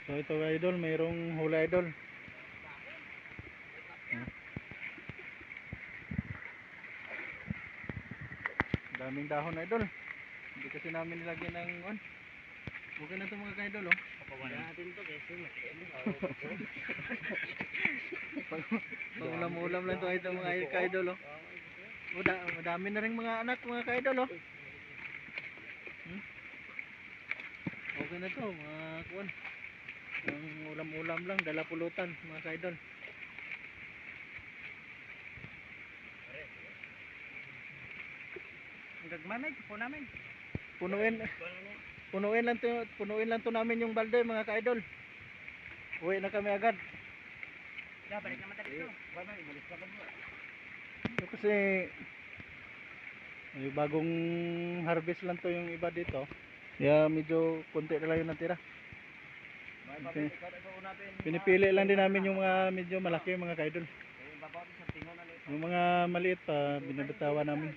So ito idol, mayroong hula idol. Daming dahon idol. Hindi kasi namin nilagyan ng on. Okay na ito mga ka-idol oh. Papawalan natin ito kasi Pag ulam-ulam lang ito ito mga ka-idol oh. Madami na rin mga anak mga ka-idol oh. Okay na ito mga kuwan. Ang ulam-ulam lang, dala pulutan mga ka-idol. ang gagmanay po namin. Punuin lang to namin yung balde mga ka-idol. Uwi na kami agad. Yeah, balik naman tayo dito. Kasi bagong harvest lang to yung iba dito. Kaya medyo konti na lang yung natira. Pinipili lang din namin yung mga medyo malaki mga ka-idol. Yung mga maliit pa binabitawan namin.